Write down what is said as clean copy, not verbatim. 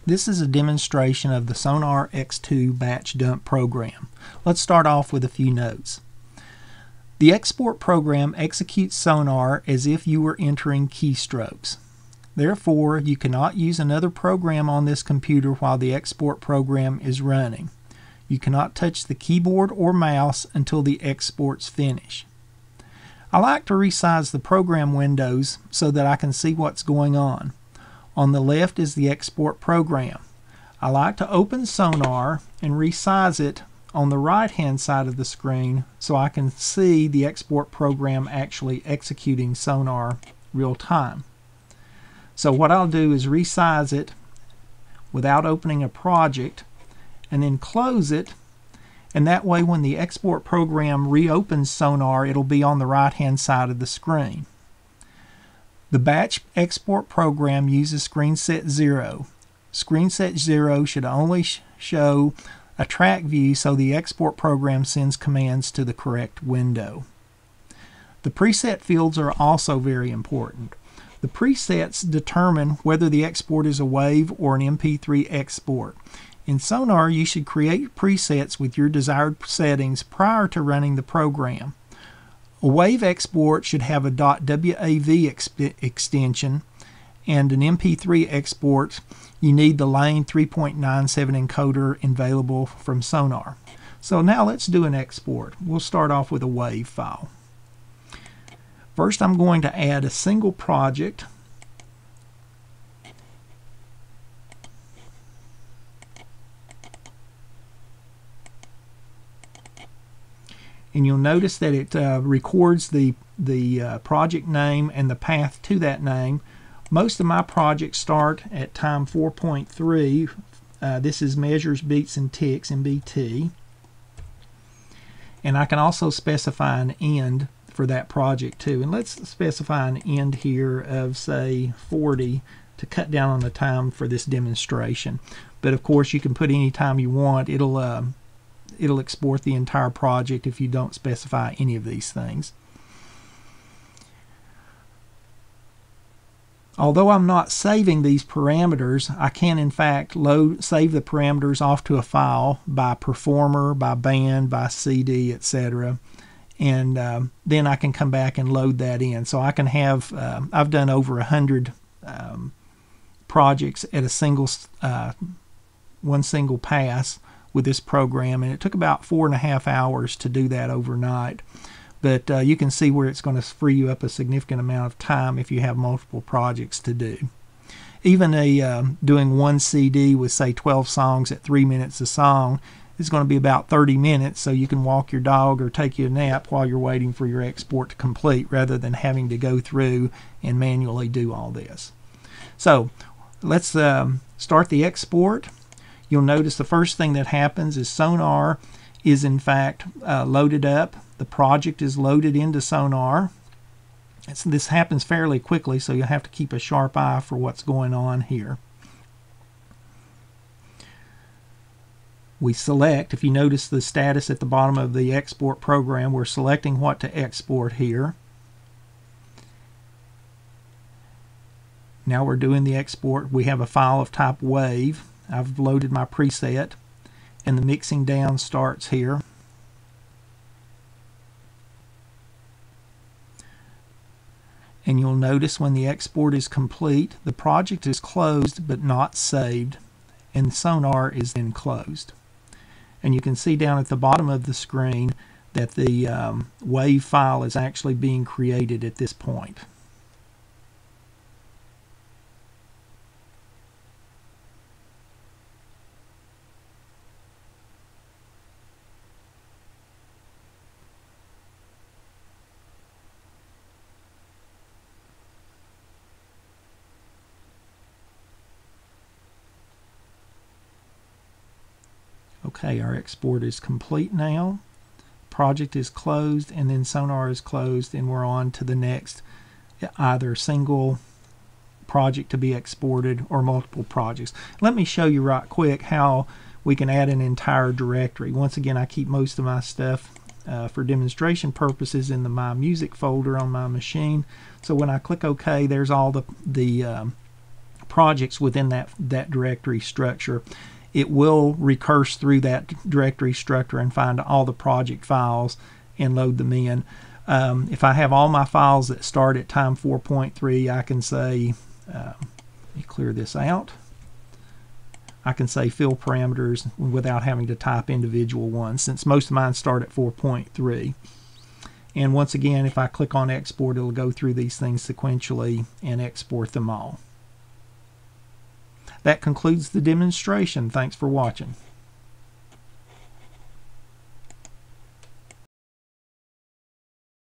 This is a demonstration of the Sonar X2 batch dump program. Let's start off with a few notes. The export program executes Sonar as if you were entering keystrokes. Therefore, you cannot use another program on this computer while the export program is running. You cannot touch the keyboard or mouse until the exports finish. I like to resize the program windows so that I can see what's going on. On the left is the export program. I like to open Sonar and resize it on the right hand side of the screen so I can see the export program actually executing Sonar real time. So what I'll do is resize it without opening a project and then close it, and that way when the export program reopens Sonar, it'll be on the right hand side of the screen. The batch export program uses ScreenSet 0. ScreenSet 0 should only show a track view so the export program sends commands to the correct window. The preset fields are also very important. The presets determine whether the export is a WAV or an MP3 export. In Sonar, you should create presets with your desired settings prior to running the program. A WAV export should have a .wav extension, and an MP3 export, you need the Lane 3.97 encoder available from Sonar. So now let's do an export. We'll start off with a WAV file. First, I'm going to add a single project. And you'll notice that it records the project name and the path to that name. Most of my projects start at time 4.3. This is measures, beats, and ticks in BT. And I can also specify an end for that project too. And let's specify an end here of, say, 40 to cut down on the time for this demonstration. But of course, you can put any time you want. It'll export the entire project if you don't specify any of these things. Although I'm not saving these parameters, I can in fact save the parameters off to a file by performer, by band, by CD, etc. And then I can come back and load that in. So I can have, I've done over 100 projects at a one single pass with this program, and it took about 4.5 hours to do that overnight. But you can see where it's going to free you up a significant amount of time if you have multiple projects to do. Even doing one CD with, say, 12 songs at 3 minutes a song is going to be about 30 minutes, so you can walk your dog or take you a nap while you're waiting for your export to complete, rather than having to go through and manually do all this. So let's start the export. You'll notice the first thing that happens is Sonar is in fact loaded up. The project is loaded into Sonar. This happens fairly quickly, so you'll have to keep a sharp eye for what's going on here. We select, if you notice the status at the bottom of the export program, we're selecting what to export here. Now we're doing the export. We have a file of type WAV. I've loaded my preset, and the mixing down starts here. And you'll notice when the export is complete, the project is closed but not saved, and Sonar is then closed. And you can see down at the bottom of the screen that the WAV file is actually being created at this point. Okay, our export is complete now. Project is closed, and then Sonar is closed, and we're on to the next, either single project to be exported or multiple projects. Let me show you right quick how we can add an entire directory. Once again, I keep most of my stuff for demonstration purposes in the My Music folder on my machine. So when I click OK, there's all the projects within that directory structure, it will recurse through that directory structure and find all the project files and load them in. If I have all my files that start at time 4.3, I can say, let me clear this out. I can say fill parameters without having to type individual ones, since most of mine start at 4.3. And once again, if I click on export, it'll go through these things sequentially and export them all. That concludes the demonstration. Thanks for watching.